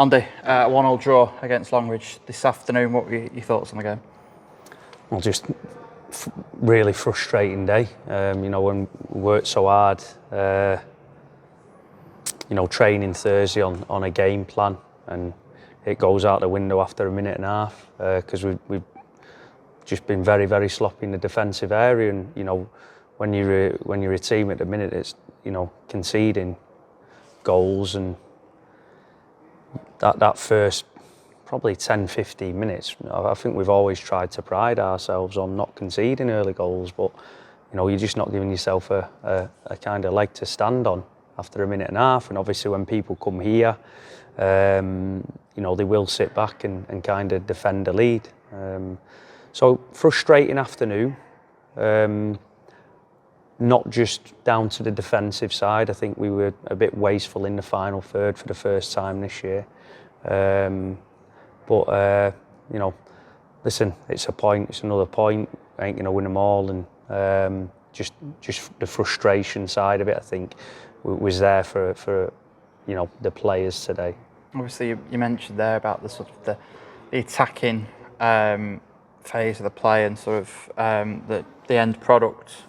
Andy, a 1-1 draw against Longridge this afternoon. What were your thoughts on the game? Well, just really frustrating day. When we worked so hard, training Thursday on a game plan, and it goes out the window after a minute and a half because we've just been very, very sloppy in the defensive area. And when you're a team at the minute, it's conceding goals, and that first probably 10-15 minutes, I think we've always tried to pride ourselves on not conceding early goals, but you're just not giving yourself a kind of leg to stand on after a minute and a half. And obviously when people come here, they will sit back and kind of defend the lead. So frustrating afternoon, not just down to the defensive side. I think we were a bit wasteful in the final third for the first time this year. But listen, it's a point, it's another point. I ain't going to win them all, and just the frustration side of it, I think, was there for the players today. Obviously, you mentioned there about the sort of the attacking phase of the play, and sort of the end product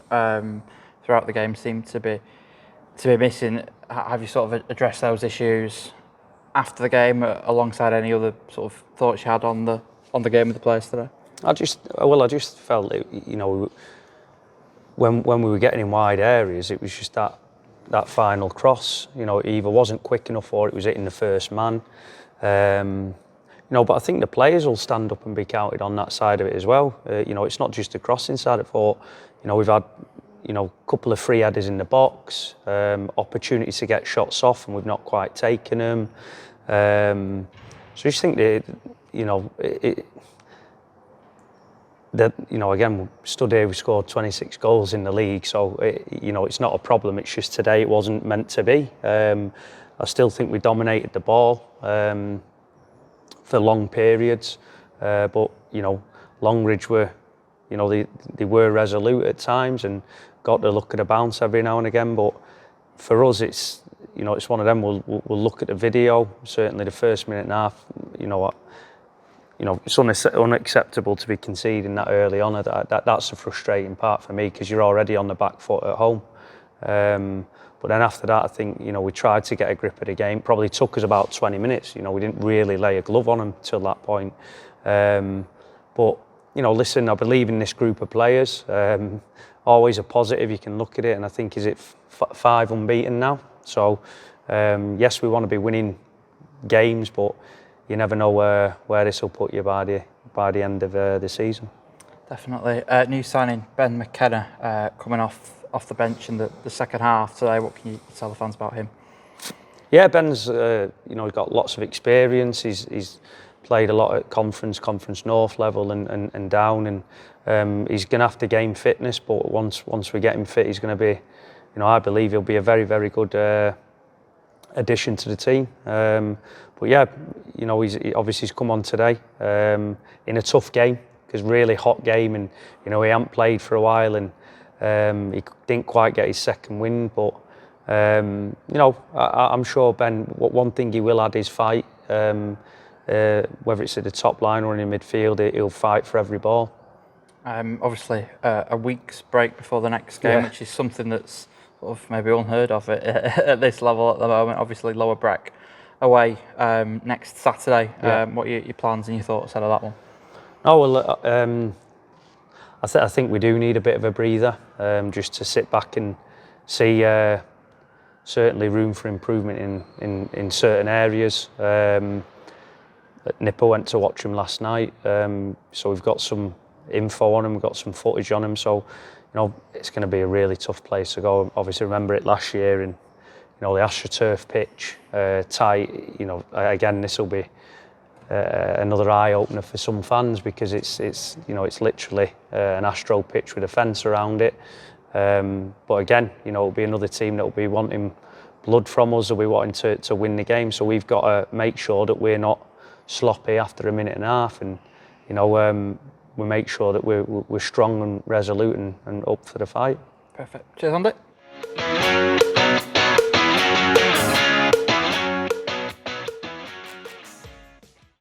throughout the game seemed to be missing. Have you sort of addressed those issues after the game, alongside any other sort of thoughts you had on the game with the players today? I just felt it, when we were getting in wide areas, it was just that final cross. It either wasn't quick enough or it was hitting the first man. But I think the players will stand up and be counted on that side of it as well. It's not just the crossing side. I thought, we've had a couple of free headers in the box, opportunities to get shots off, and we've not quite taken them. So I just think again, we stood here, we scored 26 goals in the league, so it's not a problem. It's just today it wasn't meant to be. I still think we dominated the ball for long periods, but Longridge were, they were resolute at times and got the look at a bounce every now and again. But for us, it's one of them. We'll look at the video. Certainly, the first minute and a half, it's unacceptable to be conceding that early on. That's the frustrating part for me, because you're already on the back foot at home. But then after that, I think we tried to get a grip of the game. Probably took us about 20 minutes. We didn't really lay a glove on them till that point. But listen, I believe in this group of players. Always a positive. You can look at it, and I think is it 5 unbeaten now. So yes, we want to be winning games, but you never know where this will put you by the end of the season. Definitely. New signing Ben McKenna coming off the bench in the second half today. What can you tell the fans about him? Yeah, Ben's he's got lots of experience. He's played a lot at Conference North level and down, and he's going to have to gain fitness. But once we get him fit, he's going to be, I believe he'll be a very, very good addition to the team. But yeah, he's come on today in a tough game, because really hot game, and he hadn't played for a while, and he didn't quite get his second win. But I'm sure Ben, one thing he will add is fight. Whether it's at the top line or in the midfield, he'll fight for every ball. Obviously, a week's break before the next game, which is something that's sort of maybe unheard of at this level at the moment. Obviously, Lower Breck away next Saturday. What are your plans and your thoughts out of that one? Oh well, I think we do need a bit of a breather, just to sit back and see. Certainly room for improvement in certain areas. Nipper went to watch him last night, so we've got some info on him, we've got some footage on him. So it's going to be a really tough place to go. Obviously, remember it last year in the AstroTurf pitch, tight. Again, this will be another eye opener for some fans, because it's literally an Astro pitch with a fence around it. But again, it'll be another team that will be wanting blood from us, or we wanting to win the game. So we've got to make sure that we're not sloppy after a minute and a half, and we make sure that we're strong and resolute and up for the fight. Perfect. Cheers, Andy.